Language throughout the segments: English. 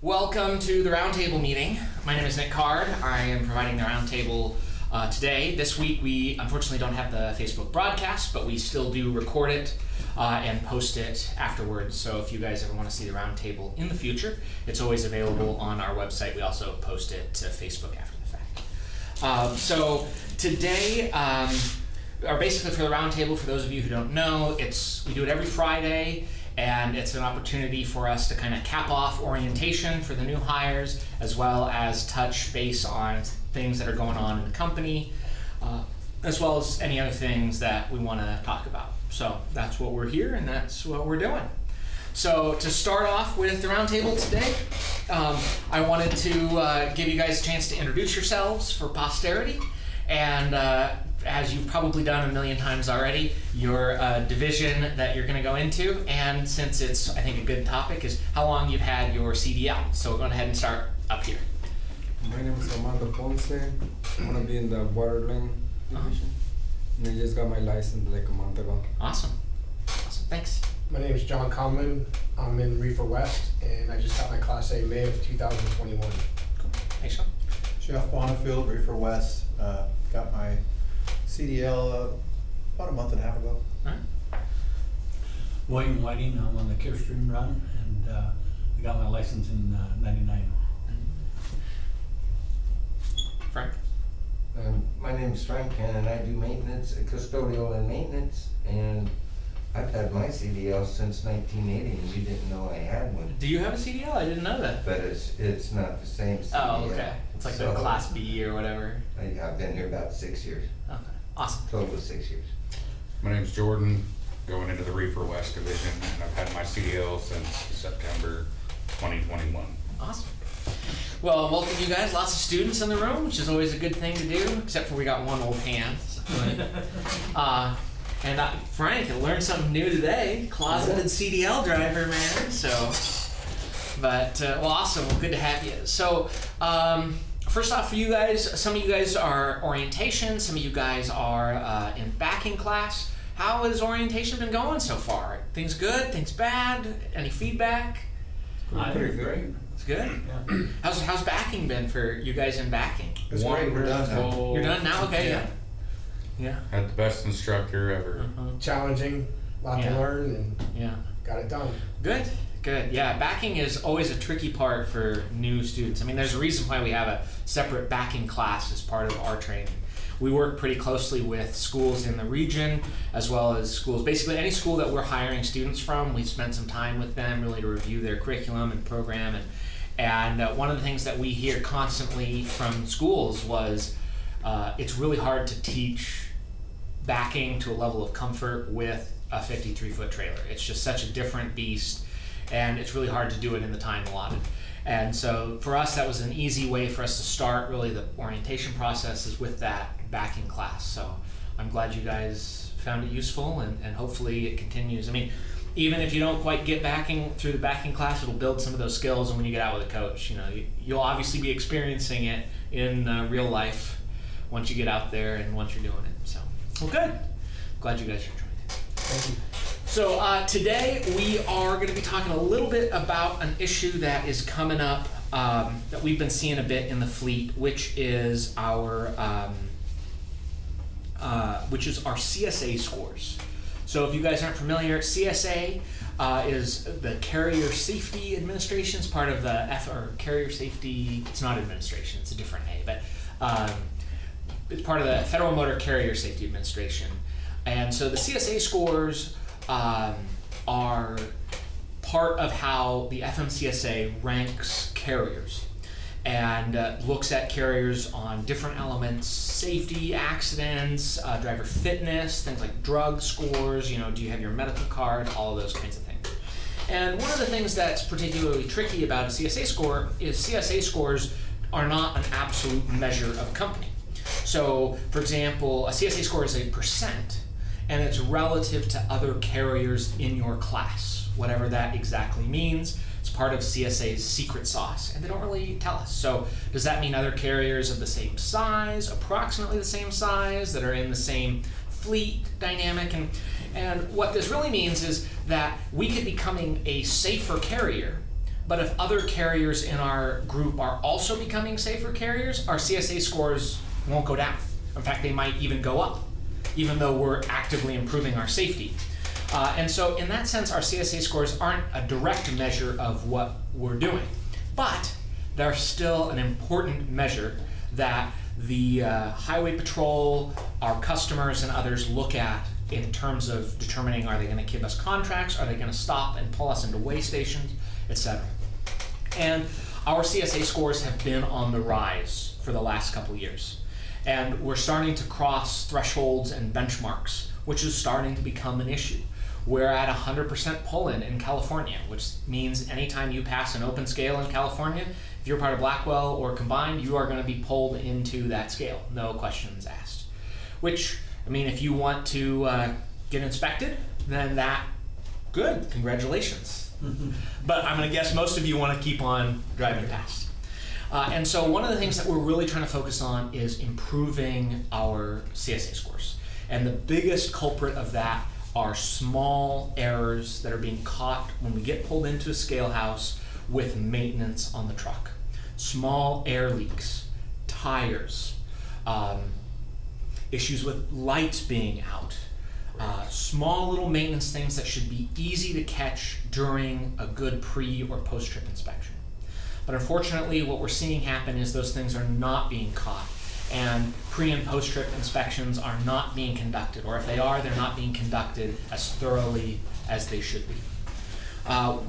Welcome to the Roundtable meeting. My name is Nick Card. I am providing the Roundtable today. This week we unfortunately don't have the Facebook broadcast, but we still do record it and post it afterwards. So if you guys ever want to see the Roundtable in the future, it's always available on our website. We also post it to Facebook after the fact. So today, or basically for the Roundtable, for those of you who don't know, we do it every Friday. And it's an opportunity for us to kind of cap off orientation for the new hires, as well as touch base on things that are going on in the company, as well as any other things that we want to talk about. So that's what we're here, and that's what we're doing. So to start off with the Roundtable today, I wanted to give you guys a chance to introduce yourselves for posterity. And as you've probably done a million times already, your division that you're going to go into, and since it's, I think, a good topic, is how long you've had your CDL. So we're going ahead and start up here. My name is Armando Ponce. I'm going to be in the water lane division. And I just got my license like a month ago. Awesome. Thanks. My name is John Conlon. I'm in Reefer West, and I just got my Class A May of 2021. Cool. Thanks, Sean. Jeff Bonifield, Reefer West. Got my CDL about a month and a half ago. All right. William Whiting, I'm on the Kirstream run, and I got my license in '99. Frank. My name's Frank, and I do maintenance, custodial and maintenance, and I've had my CDL since 1980, and you didn't know I had one. Do you have a CDL? I didn't know that. But it's not the same CDL. Oh, okay. It's like the Class B or whatever. I've been here about 6 years. Okay. Awesome. Total of 6 years. My name's Jordan, going into the Reefer West division, and I've had my CDL since September 2021. Awesome. Well, welcome you guys. Lots of students in the room, which is always a good thing to do, except for we got one old hand. And Frank, I learned something new today. Closeted CDL driver, man. So, but, well, awesome. Well, good to have you. So, first off, for you guys, some of you guys are orientation, some of you guys are in backing class. How has orientation been going so far? Things good? Things bad? Any feedback? Pretty great. It's good? Yeah. How's backing been for you guys in backing? It's great, we're done now. You're done now? Okay, yeah. Yeah. Had the best instructor ever. Challenging, a lot Yeah. to learn, and Yeah. got it done. Good. Yeah, backing is always a tricky part for new students. I mean, there's a reason why we have a separate backing class as part of our training. We work pretty closely with schools in the region, as well as schools, basically any school that we're hiring students from. We spend some time with them really to review their curriculum and program. And one of the things that we hear constantly from schools was it's really hard to teach backing to a level of comfort with a 53-foot trailer. It's just such a different beast, and it's really hard to do it in the time allotted. And so for us, that was an easy way for us to start really the orientation process is with that backing class. So I'm glad you guys found it useful, and hopefully it continues. I mean, even if you don't quite get backing through the backing class, it'll build some of those skills, and when you get out with a coach, you'll obviously be experiencing it in real life once you get out there and once you're doing it. So, well, good. Glad you guys are trying it. Thank you. So today we are going to be talking a little bit about an issue that is coming up that we've been seeing a bit in the fleet, which is our CSA scores. So if you guys aren't familiar, CSA is the Carrier Safety Administration. It's part of the Carrier Safety. It's not administration. It's a different A, but it's part of the Federal Motor Carrier Safety Administration. And so the CSA scores are part of how the FMCSA ranks carriers and looks at carriers on different elements: safety, accidents, driver fitness, things like drug scores, do you have your medical card, all of those kinds of things. And one of the things that's particularly tricky about a CSA score is CSA scores are not an absolute measure of a company. So, for example, a CSA score is a percent, and it's relative to other carriers in your class, whatever that exactly means. It's part of CSA's secret sauce, and they don't really tell us. So does that mean other carriers of the same size, approximately the same size, that are in the same fleet dynamic? And what this really means is that we could be becoming a safer carrier But if other carriers in our group are also becoming safer carriers, our CSA scores won't go down. In fact, they might even go up, even though we're actively improving our safety. And so in that sense, our CSA scores aren't a direct measure of what we're doing, but they're still an important measure that the Highway Patrol, our customers, and others look at in terms of determining, are they going to give us contracts, are they going to stop and pull us into way stations, etc. And our CSA scores have been on the rise for the last couple of years. And we're starting to cross thresholds and benchmarks, which is starting to become an issue. We're at 100% pull-in in California, which means anytime you pass an open scale in California, if you're part of Blackwell or Combined, you are going to be pulled into that scale, no questions asked. Which, I mean, if you want to get inspected, then good, congratulations. But I'm going to guess most of you want to keep on driving past. And so one of the things that we're really trying to focus on is improving our CSA scores. And the biggest culprit of that are small errors that are being caught when we get pulled into a scale house with maintenance on the truck. Small air leaks, tires, issues with lights being out, small little maintenance things that should be easy to catch during a good pre or post-trip inspection. But unfortunately, what we're seeing happen is those things are not being caught, and pre and post-trip inspections are not being conducted, or if they are, they're not being conducted as thoroughly as they should be.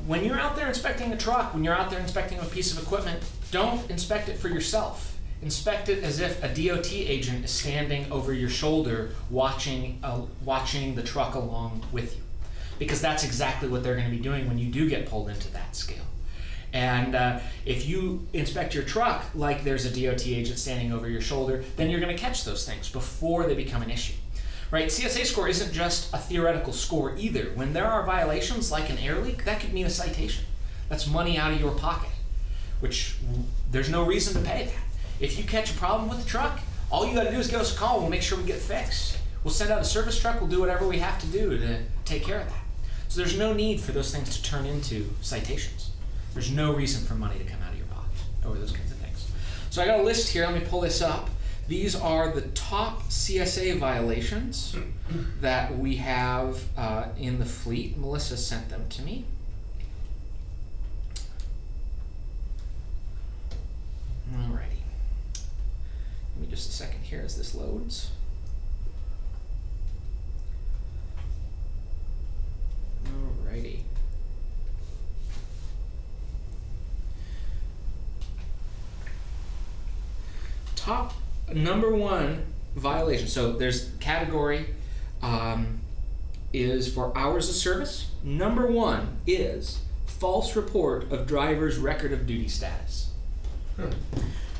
When you're out there inspecting a truck, when you're out there inspecting a piece of equipment, don't inspect it for yourself. Inspect it as if a DOT agent is standing over your shoulder watching the truck along with you. Because that's exactly what they're going to be doing when you do get pulled into that scale. And if you inspect your truck like there's a DOT agent standing over your shoulder, then you're going to catch those things before they become an issue. Right? CSA score isn't just a theoretical score either. When there are violations like an air leak, that could mean a citation. That's money out of your pocket, which there's no reason to pay that. If you catch a problem with the truck, all you got to do is give us a call. We'll make sure we get it fixed. We'll send out a service truck. We'll do whatever we have to do to take care of that. So there's no need for those things to turn into citations. There's no reason for money to come out of your pocket over those kinds of things. So I got a list here. Let me pull this up. These are the top CSA violations that we have in the fleet. Melissa sent them to me. Alrighty. Give me just a second here as this loads. Alrighty. Top number one violation. So there's category is for hours of service. Number one is false report of driver's record of duty status.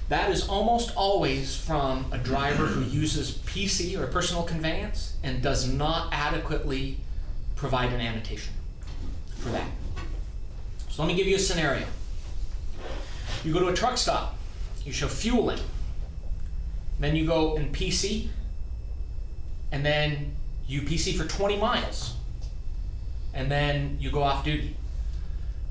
That is almost always from a driver who uses PC or personal conveyance and does not adequately provide an annotation for that. So let me give you a scenario. You go to a truck stop, you show fuel in, then you go and PC, and then you PC for 20 miles, and then you go off duty.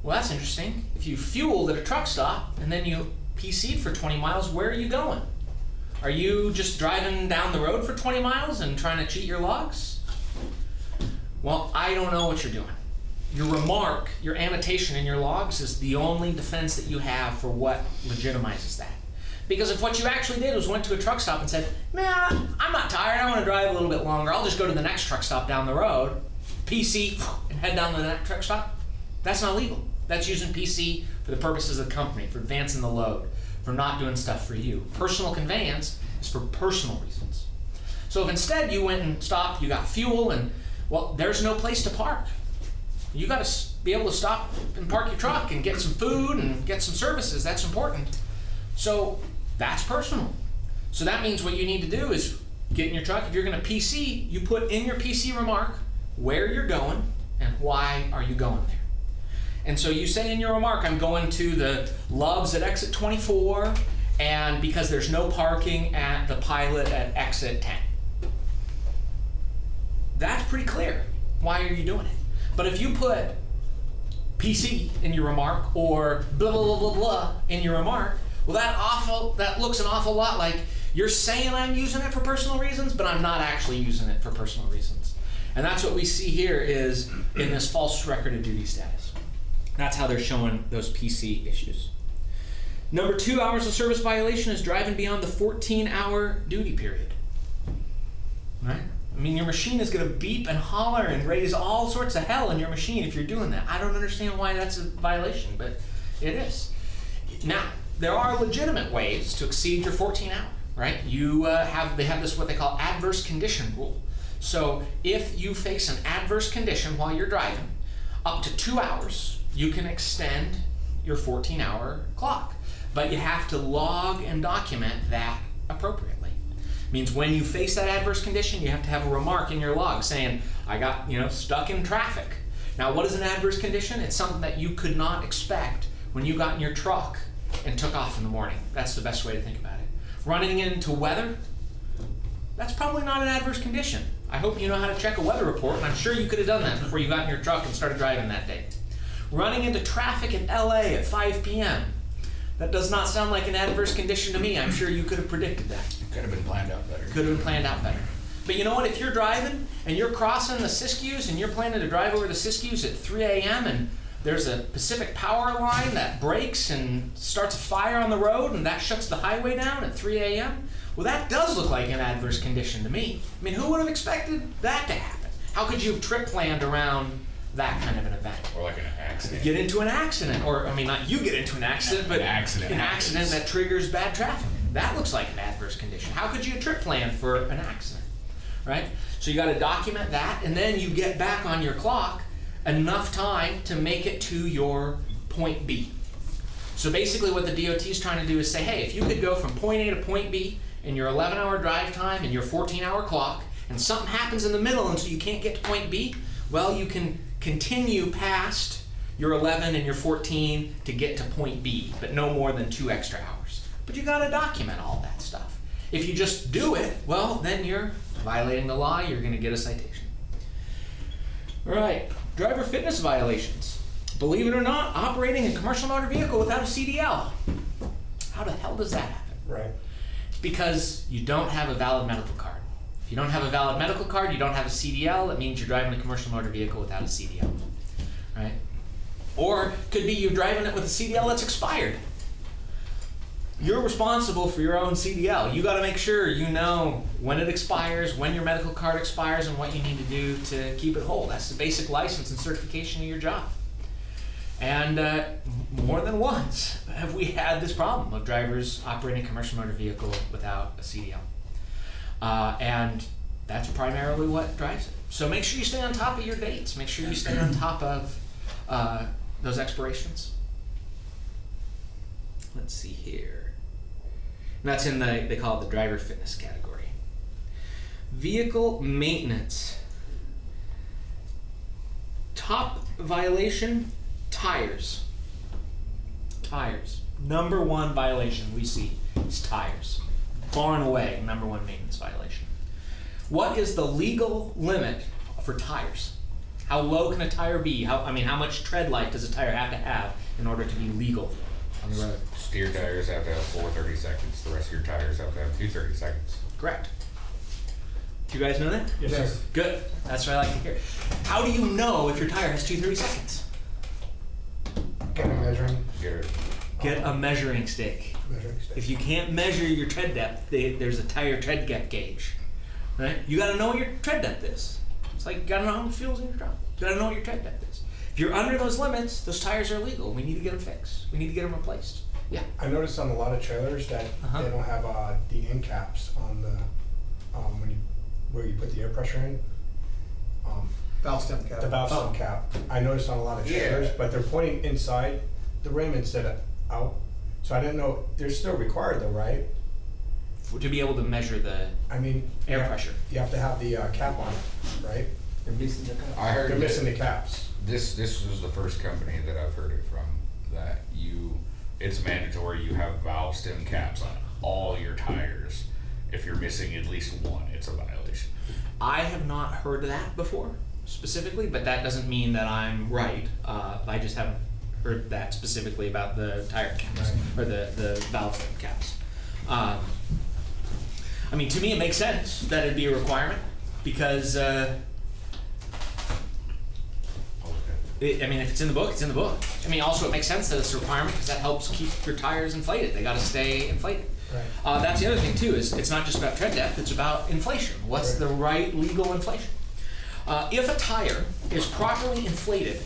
Well, that's interesting. If you fueled at a truck stop and then you PC'd for 20 miles, where are you going? Are you just driving down the road for 20 miles and trying to cheat your logs? Well, I don't know what you're doing. Your remark, your annotation in your logs is the only defense that you have for what legitimizes that. Because if what you actually did was went to a truck stop and said, man, I'm not tired, I want to drive a little bit longer, I'll just go to the next truck stop down the road, PC, and head down to the next truck stop, that's not legal. That's using PC for the purposes of the company, for advancing the load, for not doing stuff for you. Personal conveyance is for personal reasons. So if instead you went and stopped, you got fuel, and, well, there's no place to park. You got to be able to stop and park your truck and get some food and get some services. That's important. So that's personal. So that means what you need to do is get in your truck. If you're going to PC, you put in your PC remark where you're going and why are you going there. And so you say in your remark, I'm going to the Love's at exit 24, and because there's no parking at the Pilot at exit 10. That's pretty clear. Why are you doing it? But if you put PC in your remark or blah blah blah blah blah in your remark, well that looks an awful lot like you're saying I'm using it for personal reasons, but I'm not actually using it for personal reasons. And that's what we see here is in this false record of duty status. That's how they're showing those PC issues. Number 2 hours of service violation is driving beyond the 14-hour duty period. Right? I mean, your machine is going to beep and holler and raise all sorts of hell in your machine if you're doing that. I don't understand why that's a violation, but it is. Now, there are legitimate ways to exceed your 14-hour, right? They have this what they call adverse condition rule. So if you face an adverse condition while you're driving, up to 2 hours, you can extend your 14-hour clock. But you have to log and document that appropriately. Means when you face that adverse condition, you have to have a remark in your log saying, I got stuck in traffic. Now, what is an adverse condition? It's something that you could not expect when you got in your truck and took off in the morning. That's the best way to think about it. Running into weather, that's probably not an adverse condition. I hope you know how to check a weather report, and I'm sure you could have done that before you got in your truck and started driving that day. Running into traffic in LA at 5 p.m., that does not sound like an adverse condition to me. I'm sure you could have predicted that. It could have been planned out better. Could have been planned out better. But you know what? If you're driving and you're crossing the Siskiyous and you're planning to drive over the Siskiyous at 3 a.m. and there's a Pacific Power line that breaks and starts a fire on the road and that shuts the highway down at 3 a.m., well, that does look like an adverse condition to me. I mean, who would have expected that to happen? How could you have trip planned around that kind of an event? Or like an accident. Get into an accident, or I mean, not you get into an accident, but An accident happens. that triggers bad traffic. That looks like an adverse condition. How could you trip plan for an accident, right? So you got to document that, and then you get back on your clock enough time to make it to your point B. So basically, what the DOT is trying to do is say, hey, if you could go from point A to point B in your 11-hour drive time and your 14-hour clock, and something happens in the middle, and so you can't get to point B, well, you can continue past your 11 and your 14 to get to point B, but no more than 2 extra hours. But you gotta document all that stuff. If you just do it, well, then you're violating the law, you're gonna get a citation. All right, driver fitness violations. Believe it or not, operating a commercial motor vehicle without a CDL. How the hell does that happen? Right. It's because you don't have a valid medical card. If you don't have a valid medical card, you don't have a CDL, that means you're driving a commercial motor vehicle without a CDL, right? Or could be you're driving it with a CDL that's expired. You're responsible for your own CDL. You gotta make sure you know when it expires, when your medical card expires, and what you need to do to keep it whole. That's the basic license and certification of your job. And more than once have we had this problem of drivers operating a commercial motor vehicle without a CDL. And that's primarily what drives it. So make sure you stay on top of your dates. Make sure you stay on top of those expirations. Let's see here. And that's in they call it the driver fitness category. Vehicle maintenance. Top violation, tires. Tires. Number 1 violation we see is tires. Far and away, number 1 maintenance violation. What is the legal limit for tires? How low can a tire be? How much tread life does a tire have to have in order to be legal on the road? Steer tires have to have 430 seconds. The rest of your tires have to have 230 seconds. Correct. Do you guys know that? Yes, sir. Good. That's what I like to hear. How do you know if your tire has 230 seconds? Get a measuring Get a measuring stick. stick. If you can't measure your tread depth, there's a tire tread depth gauge. Right? You gotta know what your tread depth is. It's like you gotta know how much fuel's in your truck. You gotta know what your tread depth is. If you're under those limits, those tires are illegal. We need to get them fixed. We need to get them replaced. Yeah. I noticed on a lot of trailers that they don't have the end caps on the where you put the air pressure in. Valve stem cap. The valve stem cap. I noticed on a lot of trailers, but they're pointing inside the rim instead of out. So I didn't know. They're still required though, right? To be able to measure the I mean, air pressure. You have to have the cap on it, right? They're missing the car. I heard They're missing that the caps. this was the first company that I've heard it from that it's mandatory you have valve stem caps on all your tires. If you're missing at least one, it's a violation. I have not heard that before. specifically, but that doesn't mean that I'm right. I just haven't heard that specifically about the tire caps or the valve stem caps. I mean, to me, it makes sense that it'd be a requirement because if it's in the book, it's in the book. I mean, also it makes sense that it's a requirement because that helps keep your tires inflated. They got to stay inflated. Right. That's the other thing too. Is it's not just about tread depth; it's about inflation. What's the right legal inflation? If a tire is properly inflated,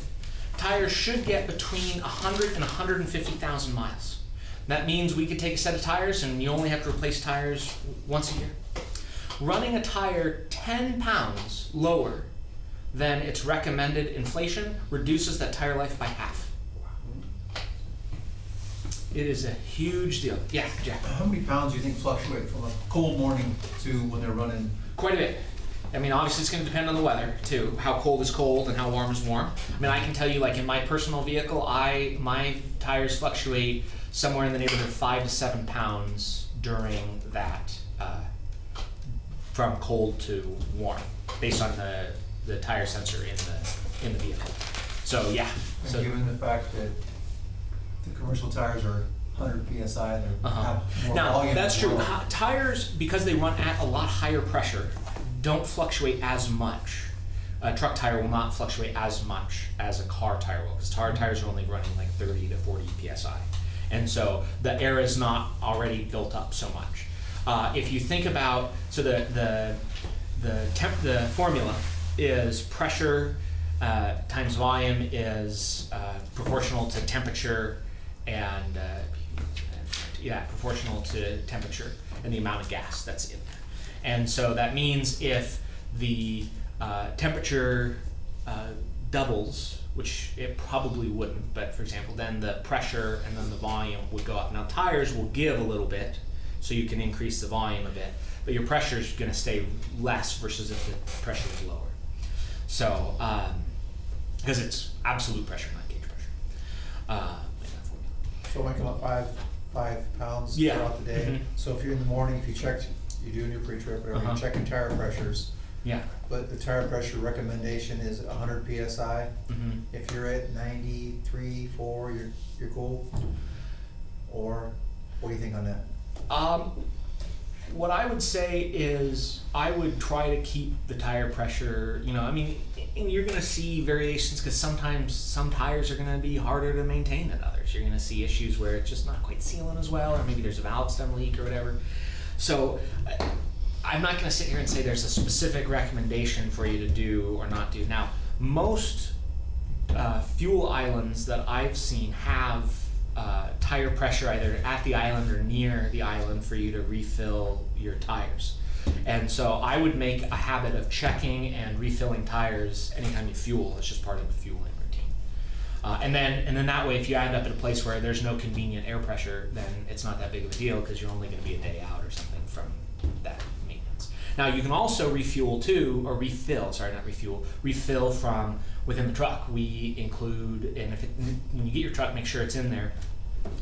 tires should get between 100 and 150,000 miles. That means we could take a set of tires and you only have to replace tires once a year. Running a tire 10 pounds lower than its recommended inflation reduces that tire life by half. It is a huge deal. Yeah, Jack. How many pounds do you think fluctuate from a cold morning to when they're running? Quite a bit. I mean, obviously it's going to depend on the weather too. How cold is cold and how warm is warm. I mean, I can tell you, like in my personal vehicle, my tires fluctuate somewhere in the neighborhood of 5 to 7 pounds during that, from cold to warm, based on the tire sensor in the vehicle. So yeah. And So given the fact that the commercial tires are 100 psi, they have more now volume. that's as true. well. Tires, because they run at a lot higher pressure, don't fluctuate as much. A truck tire will not fluctuate as much as a car tire will, because car tires are only running like 30 to 40 psi, and so the air is not already built up so much. If you think about, so the formula is pressure times volume is proportional to temperature and proportional to temperature and the amount of gas that's in there. And so that means if the temperature doubles, which it probably wouldn't, but for example, then the pressure and then the volume would go up. Now tires will give a little bit, so you can increase the volume a bit, but your pressure is going to stay less versus if the pressure is lower. So, because it's absolute pressure, not gauge pressure. So it might come up 5 pounds Yeah. throughout the day. Mhm. So if you're in the morning, if you checked, you're doing your pre-trip, whatever, Uh-huh. you're checking tire pressures, Yeah. but the tire pressure recommendation is 100 psi. Mm-hmm. If you're at 93, 4, you're cool? Or what do you think on that? What I would say is I would try to keep the tire pressure, and you're going to see variations because sometimes some tires are going to be harder to maintain than others. You're going to see issues where it's just not quite sealing as well, or maybe there's a valve stem leak or whatever. So I'm not going to sit here and say there's a specific recommendation for you to do or not do. Now, most fuel islands that I've seen have tire pressure either at the island or near the island for you to refill your tires. And so I would make a habit of checking and refilling tires anytime you fuel. It's just part of the fueling routine. And then that way, if you end up at a place where there's no convenient air pressure, then it's not that big of a deal because you're only going to be a day out or something from that maintenance. Now you can also refill from within the truck. We include, and when you get your truck, make sure it's in there,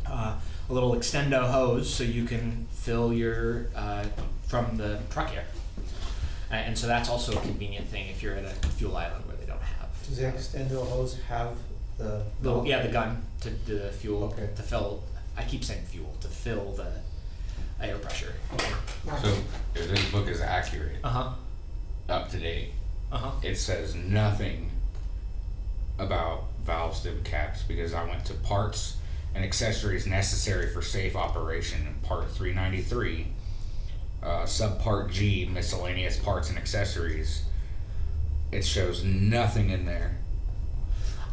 a little extendo hose so you can fill your from the truck air. And so that's also a convenient thing if you're at a fuel island where they don't have. Does the extendo hose have the? The gun to the fuel, Okay. to fill, I keep saying fuel, to fill the air pressure. So if this book is accurate, Uh-huh, up to date, uh-huh. it says nothing about valve stem caps because I went to parts and accessories necessary for safe operation in part 393, subpart G, miscellaneous parts and accessories. It shows nothing in there.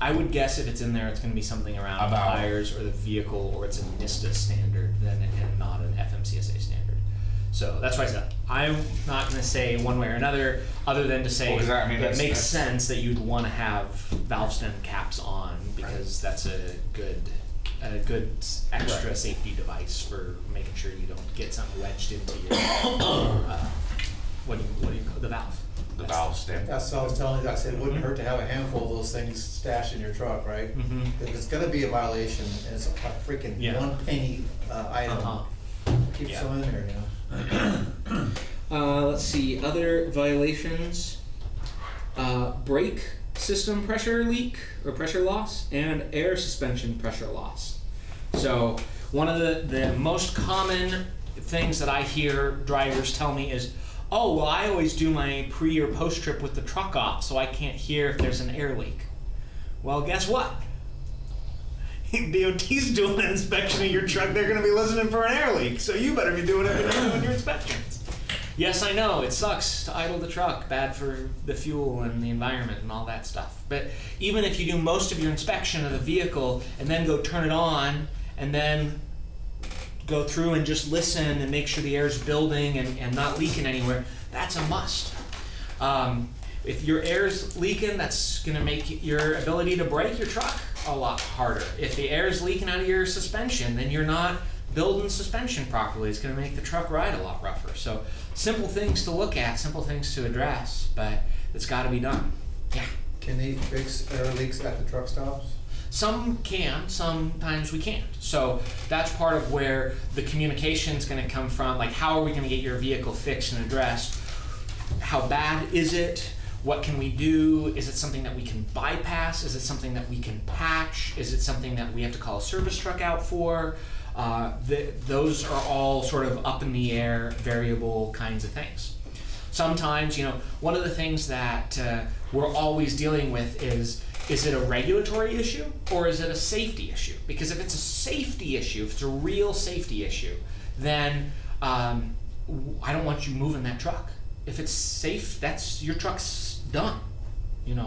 I would guess if it's in there, it's going to be something around the About- tires or the vehicle, or it's a NISTA standard and not an FMCSA standard. So that's why I said I'm not going to say one way or another, other than to say Well, 'cause I mean, it that's- makes that's- sense that you'd want to have valve stem caps on because that's a good extra Right. safety device for making sure you don't get something wedged into your what do you call the valve? The valve stem. That's what I was telling you, I said it wouldn't hurt to have a handful of those things stashed in your truck, right? Mm-hmm. If it's gonna be a violation, and it's a freaking Yeah. 1 penny item, Uh-huh. keep Yeah. some in there, you know? Let's see, other violations. brake system pressure leak or pressure loss, and air suspension pressure loss. So one of the most common things that I hear drivers tell me is, oh, well, I always do my pre or post trip with the truck off, so I can't hear if there's an air leak. Well, guess what? DOT's doing an inspection of your truck, they're gonna be listening for an air leak, so you better be doing it when you're doing your inspections. Yes, I know, it sucks to idle the truck, bad for the fuel and the environment and all that stuff. But even if you do most of your inspection of the vehicle and then go turn it on and then go through and just listen and make sure the air's building and not leaking anywhere, that's a must. If your air's leaking, that's gonna make your ability to brake your truck a lot harder. If the air's leaking out of your suspension, then you're not building suspension properly. It's gonna make the truck ride a lot rougher. So simple things to look at, simple things to address, but it's gotta be done. Yeah. Can they fix air leaks at the truck stops? Some can, sometimes we can't. So that's part of where the communication is gonna come from, like how are we gonna get your vehicle fixed and addressed? How bad is it? What can we do? Is it something that we can bypass? Is it something that we can patch? Is it something that we have to call a service truck out for? Those are all sort of up in the air, variable kinds of things. Sometimes, one of the things that we're always dealing with is it a regulatory issue or is it a safety issue? Because if it's a safety issue, if it's a real safety issue, then I don't want you moving that truck. If it's safe, your truck's done. We're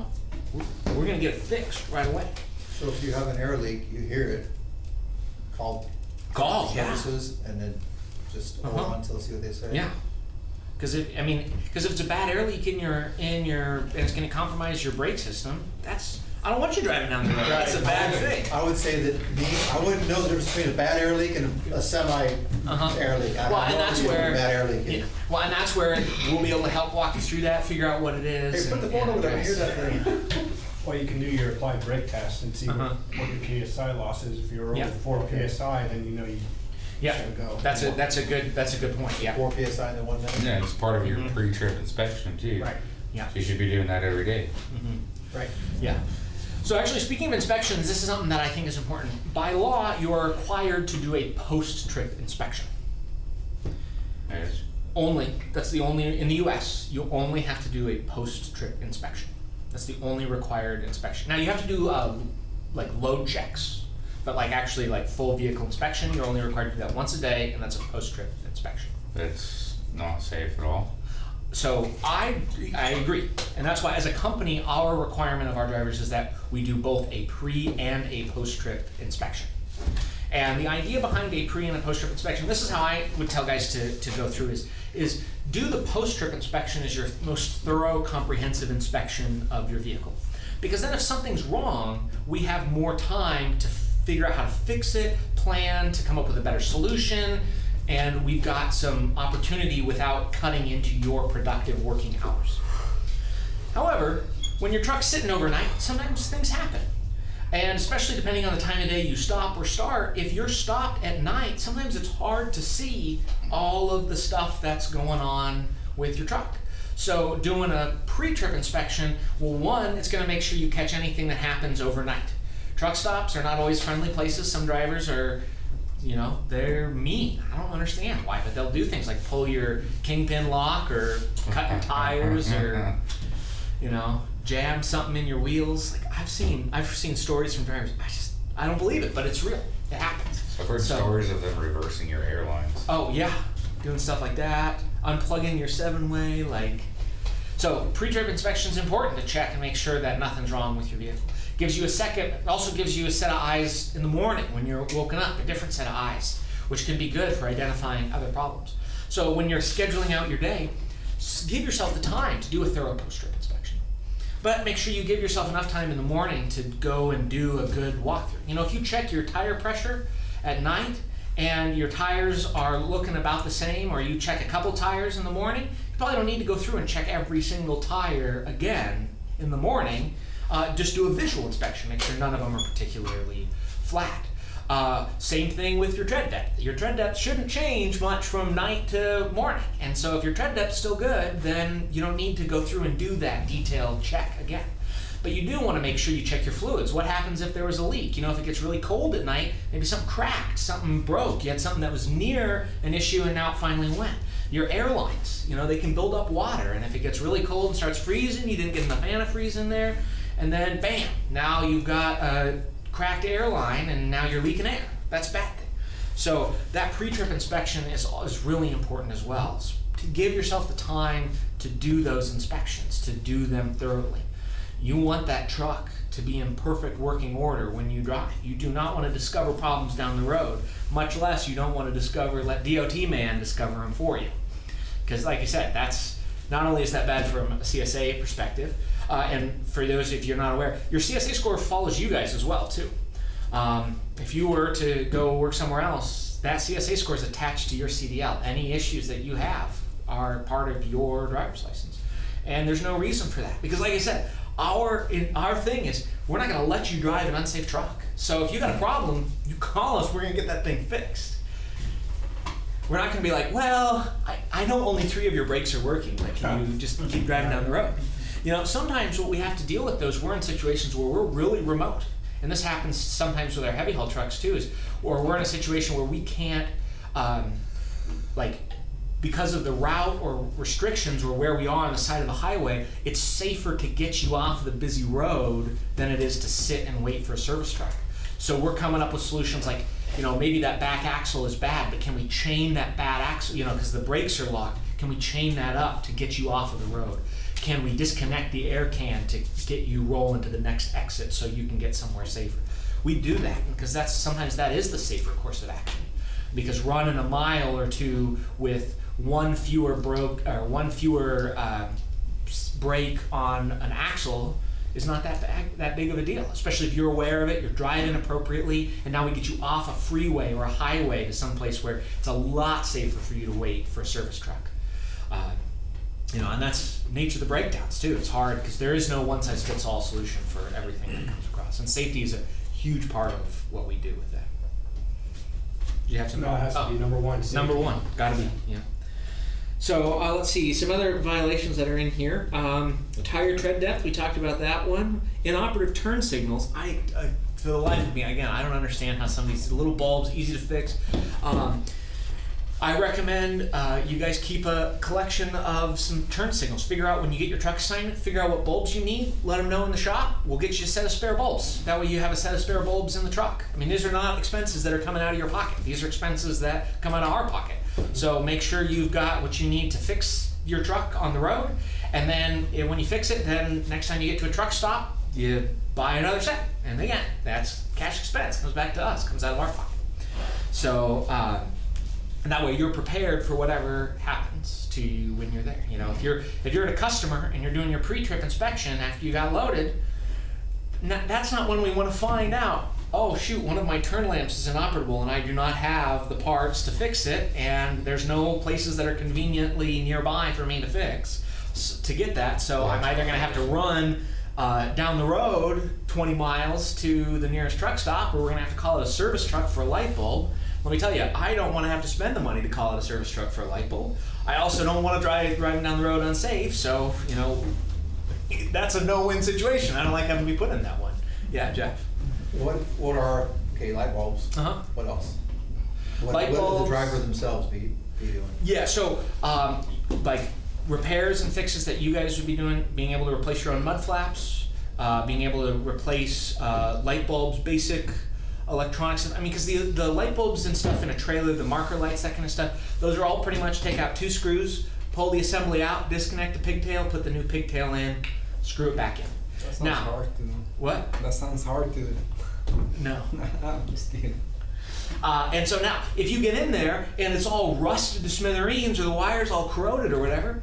gonna get it fixed right away. So if you have an air leak, you hear it, call Yeah. services, and then just hold on until see what they say. Yeah. Because if it's a bad air leak in your and it's gonna compromise your brake system, I don't want you driving down the road. That's a bad thing. I would say that I wouldn't know the difference between a bad air leak and a semi air leak. Well, and that's where bad air leak is. Well, and that's where we'll be able to help walk you through that, figure out what it is. Hey, put the phone over there. I hear that thing. Well, you can do your applied brake test and see what your PSI loss is. If you're over 4 PSI, then you should go. That's a good point. Yeah. 4 PSI in the 1 minute. Yeah, it's part of your pre-trip inspection too. Right. Yeah. So you should be doing that every day. Right. Yeah. So actually, speaking of inspections, this is something that I think is important. By law, you are required to do a post-trip inspection. Yes. That's the only, in the US, you only have to do a post-trip inspection. That's the only required inspection. Now you have to do load checks, but actually full vehicle inspection, you're only required to do that once a day, and that's a post-trip inspection. That's not safe at all. So I agree, and that's why as a company, our requirement of our drivers is that we do both a pre and a post-trip inspection. And the idea behind a pre and a post-trip inspection, this is how I would tell guys to go through is do the post-trip inspection as your most thorough, comprehensive inspection of your vehicle. Because then if something's wrong, we have more time to figure out how to fix it, plan to come up with a better solution, and we've got some opportunity without cutting into your productive working hours. However, when your truck's sitting overnight, sometimes things happen. And especially depending on the time of day you stop or start, if you're stopped at night, sometimes it's hard to see all of the stuff that's going on with your truck. So doing a pre-trip inspection, well, one, it's gonna make sure you catch anything that happens overnight. Truck stops are not always friendly places. Some drivers are, they're mean. I don't understand why, but they'll do things like pull your kingpin lock or cut your tires or, jam something in your wheels. I've seen stories from drivers. I don't believe it, but it's real. It happens. I've heard stories of them reversing your airlines. Oh yeah, doing stuff like that, unplugging your 7-way, So pre-trip inspection is important to check and make sure that nothing's wrong with your vehicle. Gives you a second, it also gives you a set of eyes in the morning when you're woken up, a different set of eyes, which can be good for identifying other problems. So when you're scheduling out your day, give yourself the time to do a thorough post-trip inspection. But make sure you give yourself enough time in the morning to go and do a good walkthrough. If you check your tire pressure at night and your tires are looking about the same, or you check a couple tires in the morning, you probably don't need to go through and check every single tire again in the morning. Just do a visual inspection, make sure none of them are particularly flat. Same thing with your tread depth. Your tread depth shouldn't change much from night to morning. And so if your tread depth's still good, then you don't need to go through and do that detailed check again. But you do want to make sure you check your fluids. What happens if there was a leak? You know, if it gets really cold at night, maybe something cracked, something broke. You had something that was near an issue and now it finally went. Your airlines, you know, they can build up water, and if it gets really cold and starts freezing, you didn't get enough antifreeze in there, and then bam, now you've got a cracked airline and now you're leaking air. That's a bad thing. So that pre-trip inspection is really important as well. To give yourself the time to do those inspections, to do them thoroughly. You want that truck to be in perfect working order when you drive. You do not want to discover problems down the road, much less you don't want to let DOT man discover them for you. Because like I said, that's not only is that bad from a CSA perspective, and for those if you're not aware, your CSA score follows you guys as well too. If you were to go work somewhere else, that CSA score is attached to your CDL. Any issues that you have are part of your driver's license. And there's no reason for that. Because like I said, our thing is we're not going to let you drive an unsafe truck. So if you got a problem, you call us, we're going to get that thing fixed. We're not going to be like, well, I know only 3 of your brakes are working. Like, can you just keep driving down the road? You know, sometimes what we have to deal with those, we're in situations where we're really remote. And this happens sometimes with our heavy haul trucks too, or we're in a situation where we can't, because of the route or restrictions or where we are on the side of the highway, it's safer to get you off the busy road than it is to sit and wait for a service truck. So we're coming up with solutions like, you know, maybe that back axle is bad, but can we chain that bad axle, you know, because the brakes are locked, can we chain that up to get you off of the road? Can we disconnect the air can to get you rolling to the next exit so you can get somewhere safer? We do that because sometimes that is the safer course of action. Because running a mile or two with one fewer brake on an axle is not that big of a deal, especially if you're aware of it, you're driving appropriately, and now we get you off a freeway or a highway to some place where it's a lot safer for you to wait for a service truck. You know, and that's nature of the breakdowns too. It's hard because there is no one-size-fits-all solution for everything that comes across, and safety is a huge part of what we do with that. Do you have some? No, it has to be number one. Safety. Number one, gotta be, yeah. So let's see, some other violations that are in here. Tire tread depth, we talked about that one. Inoperative turn signals, I for the life of me, again, I don't understand how some of these little bulbs, easy to fix. I recommend you guys keep a collection of some turn signals. Figure out when you get your truck assignment, figure out what bulbs you need, let them know in the shop. We'll get you a set of spare bulbs. That way you have a set of spare bulbs in the truck. I mean, these are not expenses that are coming out of your pocket. These are expenses that come out of our pocket. So make sure you've got what you need to fix your truck on the road. And then when you fix it, then next time you get to a truck stop, you buy another set. And again, that's cash expense. Comes back to us, comes out of our pocket. So, and that way you're prepared for whatever happens to you when you're there. You know, if you're a customer and you're doing your pre-trip inspection after you got loaded, that's not when we want to find out, oh shoot, one of my turn lamps is inoperable and I do not have the parts to fix it, and there's no places that are conveniently nearby for me to fix to get that. So I'm either going to have to run down the road 20 miles to the nearest truck stop, or we're going to have to call it a service truck for a light bulb. Let me tell you, I don't want to have to spend the money to call it a service truck for a light bulb. I also don't want to driving down the road unsafe, so, you know, that's a no-win situation. I don't like having to be put in that one. Yeah, Jeff? What are, light bulbs? Uh-huh. What else? Light What would bulbs. the driver themselves be doing? Yeah, so, like, repairs and fixes that you guys would be doing, being able to replace your own mud flaps, being able to replace light bulbs, basic electronics. I mean, because the light bulbs and stuff in a trailer, the marker lights, that kind of stuff, those are all pretty much take out 2 screws, pull the assembly out, disconnect the pigtail, put the new pigtail in, screw it back in. That sounds Now, hard to do. What? That sounds hard to do. No. I'm just kidding. And so now, if you get in there and it's all rusted to smithereens or the wire's all corroded or whatever,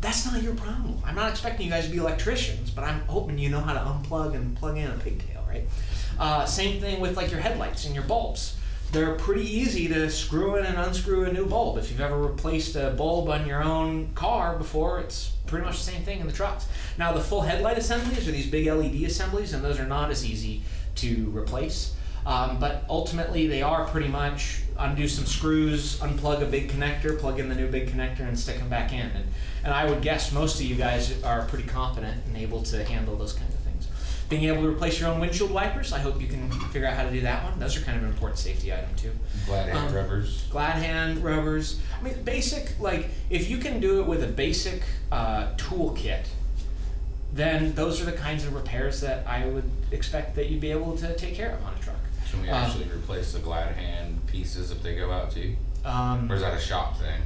that's not your problem. I'm not expecting you guys to be electricians, but I'm hoping you know how to unplug and plug in a pigtail, right? Same thing with like your headlights and your bulbs. They're pretty easy to screw in and unscrew a new bulb. If you've ever replaced a bulb on your own car before, it's pretty much the same thing in the trucks. Now the full headlight assemblies are these big LED assemblies, and those are not as easy to replace. But ultimately, they are pretty much undo some screws, unplug a big connector, plug in the new big connector, and stick them back in. And I would guess most of you guys are pretty competent and able to handle those kinds of things. Being able to replace your own windshield wipers, I hope you can figure out how to do that one. Those are kind of an important safety item too. Glad hand rubbers. Glad hand rubbers. I mean, basic, like, if you can do it with a basic toolkit, then those are the kinds of repairs that I would expect that you'd be able to take care of on a truck. Can we actually replace the glad hand pieces if they go out too? Or is that a shop thing?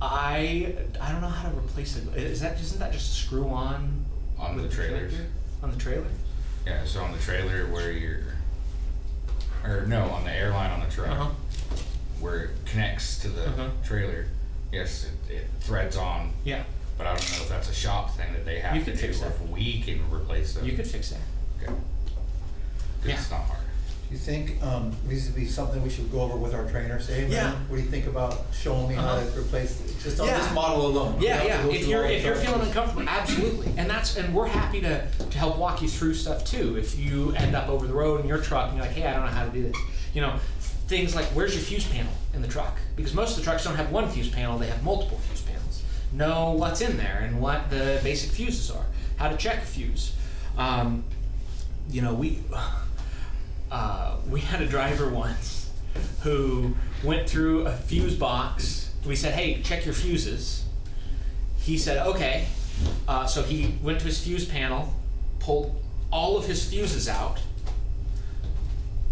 I don't know how to replace it. Isn't that just a screw on On with the trailers? connector? On the trailer? Yeah, so on the trailer where on the airline on the truck, Uh-huh. where it connects to the Uh-huh. trailer, yes, it threads on, Yeah, but I don't know if that's a shop thing that they have You to could do, fix or that. if we can replace them. you could fix that. Okay. 'Cause Yeah. it's not hard. Do you think, needs to be something we should go over with our trainer, say, hey, Yeah. man, what do you think about showing me how Uh-huh. to replace, just on Yeah. this model alone? Yeah, We yeah. have to go If through you're all the if you're feeling process. uncomfortable, absolutely. And we're happy to help walk you through stuff too. If you end up over the road in your truck and you're like, hey, I don't know how to do this. You know, things like, where's your fuse panel in the truck? Because most of the trucks don't have one fuse panel, they have multiple fuse panels. Know what's in there and what the basic fuses are. How to check a fuse. You know, we had a driver once who went through a fuse box. We said, hey, check your fuses. He said, okay. So he went to his fuse panel, pulled all of his fuses out,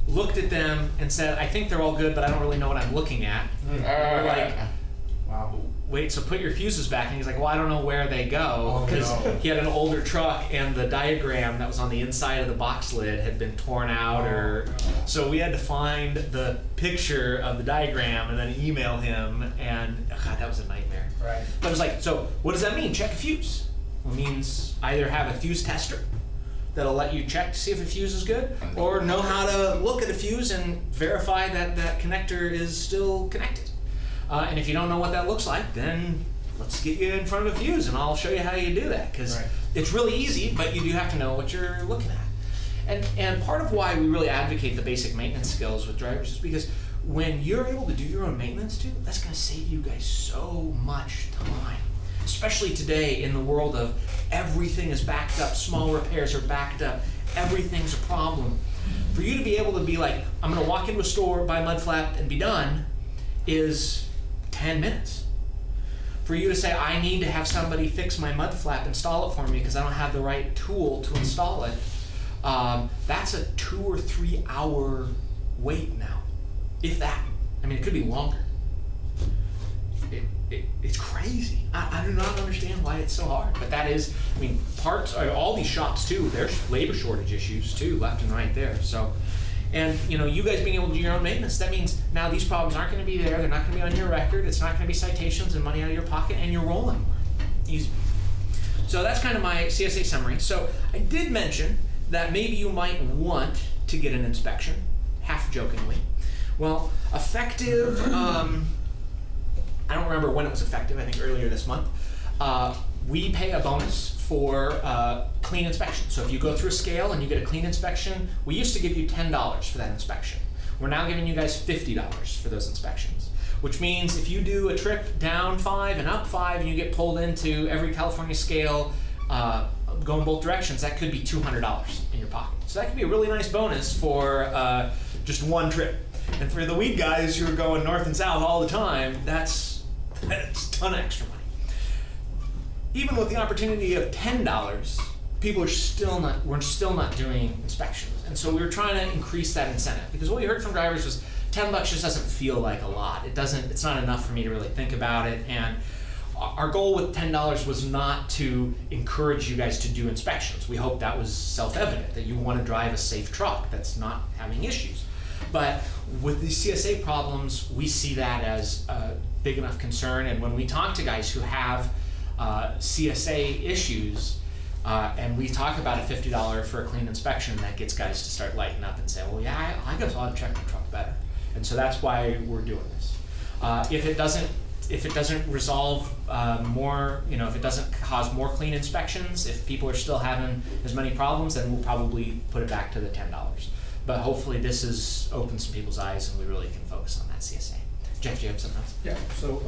looked at them and said, I think they're all good, but I don't really know what I'm looking at. We're like, Wow. wait, so put your fuses back. And he's like, well, I don't know where they go, Oh, because no. he had an older truck and the diagram that was on the inside of the box lid had been torn out, so we had to find the picture of the diagram and then email him, and God, that was a nightmare. Right. But I was like, so what does that mean? Check a fuse. It means either have a fuse tester that'll let you check to see if a fuse is good, or know how to look at a fuse and verify that that connector is still connected. And if you don't know what that looks like, then let's get you in front of a fuse and I'll show you how you do that, because Right. it's really easy, but you do have to know what you're looking at. And part of why we really advocate the basic maintenance skills with drivers is because when you're able to do your own maintenance too, that's going to save you guys so much time. Especially today in the world of everything is backed up, small repairs are backed up, everything's a problem. For you to be able to be like, I'm going to walk into a store, buy a mud flap, and be done, is 10 minutes. For you to say, I need to have somebody fix my mud flap, install it for me because I don't have the right tool to install it, that's a 2 or 3 hour wait now, if that. I mean, it could be longer. It's crazy. I do not understand why it's so hard, but that is, I mean, all these shops too, there's labor shortage issues too, left and right there. So, and you know, you guys being able to do your own maintenance, that means now these problems aren't going to be there, they're not going to be on your record, it's not going to be citations and money out of your pocket, and you're rolling more. Easy. So that's kind of my CSA summary. So I did mention that maybe you might want to get an inspection, half jokingly. Well, effective, I don't remember when it was effective, I think earlier this month. We pay a bonus for clean inspection. So if you go through a scale and you get a clean inspection, we used to give you $10 for that inspection. We're now giving you guys $50 for those inspections, which means if you do a trip down 5 and up 5 and you get pulled into every California scale going both directions, that could be $200 in your pocket. So that could be a really nice bonus for just one trip. And for the weed guys who are going north and south all the time, that's a ton of extra money. Even with the opportunity of $10, people are we're still not doing inspections. And so we were trying to increase that incentive, because what we heard from drivers was $10 just doesn't feel like a lot. It's not enough for me to really think about it. And our goal with $10 was not to encourage you guys to do inspections. We hope that was self-evident, that you want to drive a safe truck that's not having issues. But with the CSA problems, we see that as a big enough concern. And when we talk to guys who have CSA issues, and we talk about a $50 for a clean inspection, that gets guys to start lighting up and say, well, yeah, I guess I'll check my truck better. And so that's why we're doing this. If it doesn't resolve more, if it doesn't cause more clean inspections, if people are still having as many problems, then we'll probably put it back to the $10. But hopefully this has opened some people's eyes and we really can focus on that CSA. Jeff, do you have something else? Yeah, so,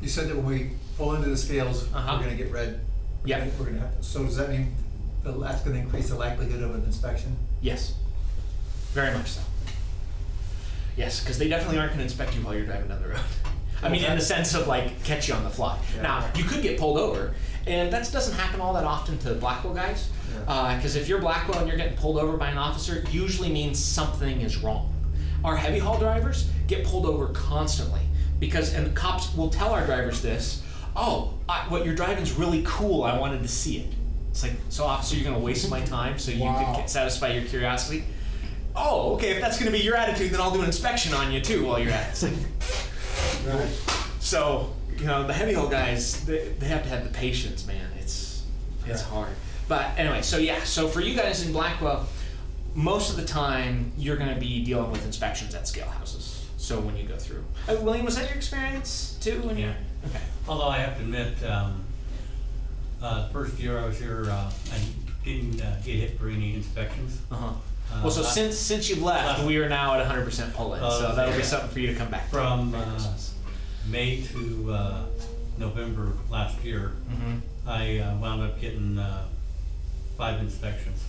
you said that when we pull into the scales, Uh-huh. we're gonna get red. Yeah. We're gonna have, so does that mean that's gonna increase the likelihood of an inspection? Yes, very much so. Yes, because they definitely aren't going to inspect you while you're driving down the road. I mean, in the sense of like catch you on the fly. Yeah. Now, you could get pulled over, and that doesn't happen all that often to Blackwell guys. Yeah. Because if you're Blackwell and you're getting pulled over by an officer, it usually means something is wrong. Our heavy haul drivers get pulled over constantly because, and the cops will tell our drivers this, oh, what you're driving's really cool, I wanted to see it. It's like, so officer, you're gonna waste my time so you can satisfy your curiosity? Oh, okay, if that's gonna be your attitude, then I'll do an inspection on you too while you're at it. It's like, Right. so, you know, the heavy haul guys, they have to have the patience, man. It's hard. But anyway, so yeah, so for you guys in Blackwell, most of the time you're gonna be dealing with inspections at scale houses. So when you go through. William, was that your experience too? When Yeah. Okay. Although I have to admit, first year I was here, I didn't get hit for any inspections. Uh-huh. Well, so since you've left, we are now at 100% pull-in, so that'll be something for you to come back to. From May to November last year, I wound up getting 5 inspections.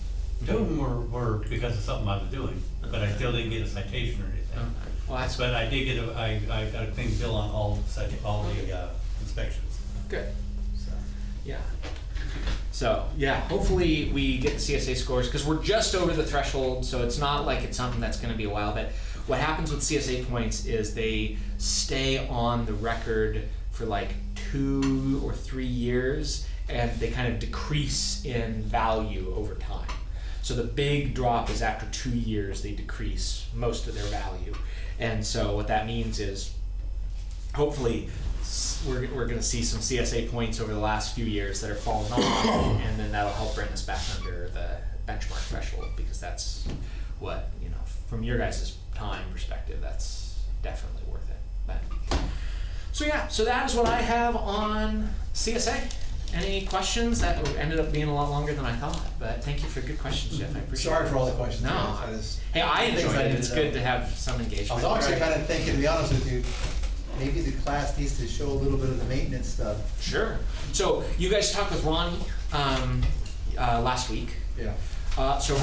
2 of them were because of something I was doing, but I still didn't get a citation or anything. Okay. Well, that's But I did get I got a clean bill on all the inspections. good. So. Yeah. So yeah, hopefully we get the CSA scores because we're just over the threshold, so it's not like it's something that's going to be a while. But what happens with CSA points is they stay on the record for like 2 or 3 years, and they kind of decrease in value over time. So the big drop is after 2 years they decrease most of their value, and so what that means is hopefully we're going to see some CSA points over the last few years that are falling off, and then that'll help bring us back under the benchmark threshold, because that's what, you know, from your guys' time perspective, that's definitely worth it. But so yeah, so that is what I have on CSA. Any questions? That ended up being a lot longer than I thought, but thank you for good questions, Jeff. I appreciate it. Sorry for all the questions. No. I I enjoyed Things I it. needed It's to good know. to have some engagement. I was also kind of thinking, to be honest with you, maybe the class needs to show a little bit of the maintenance stuff. Sure. So you guys talked with Ronnie last week. Yeah. So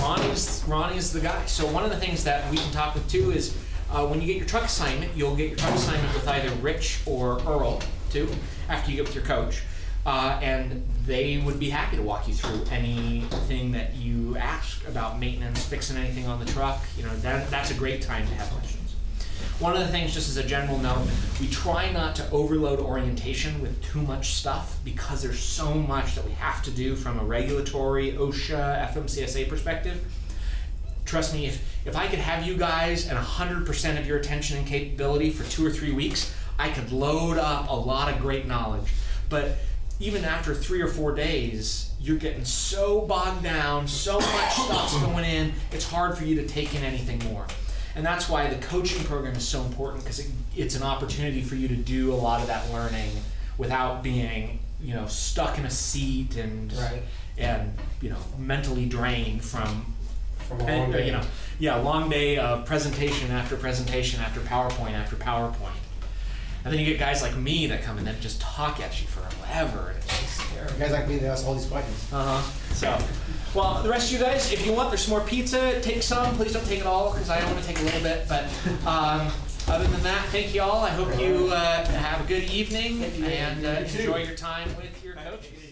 Ronnie's the guy. So one of the things that we can talk with too is when you get your truck assignment, you'll get your truck assignment with either Rich or Earl too, after you get with your coach. And they would be happy to walk you through anything that you ask about maintenance, fixing anything on the truck. You know, that's a great time to have questions. One of the things, just as a general note, we try not to overload orientation with too much stuff because there's so much that we have to do from a regulatory, OSHA, FMCSA perspective. Trust me, if I could have you guys and 100% of your attention and capability for 2 or 3 weeks, I could load up a lot of great knowledge. But even after 3 or 4 days, you're getting so bogged down, so much stuff's going in, it's hard for you to take in anything more. And that's why the coaching program is so important, because it's an opportunity for you to do a lot of that learning without being, you know, stuck in a seat and you know, mentally drained from a long day. you know, yeah, a long day of presentation after presentation after PowerPoint after PowerPoint. And then you get guys like me that come in and just talk at you forever, and it's just terrible. Guys like me, they ask all these questions. So, well, the rest of you guys, if you want, there's some more pizza. Take some. Please don't take it all, because I want to take a little bit. But other than that, thank you all. I hope you have a good evening and enjoy your time with your coaches.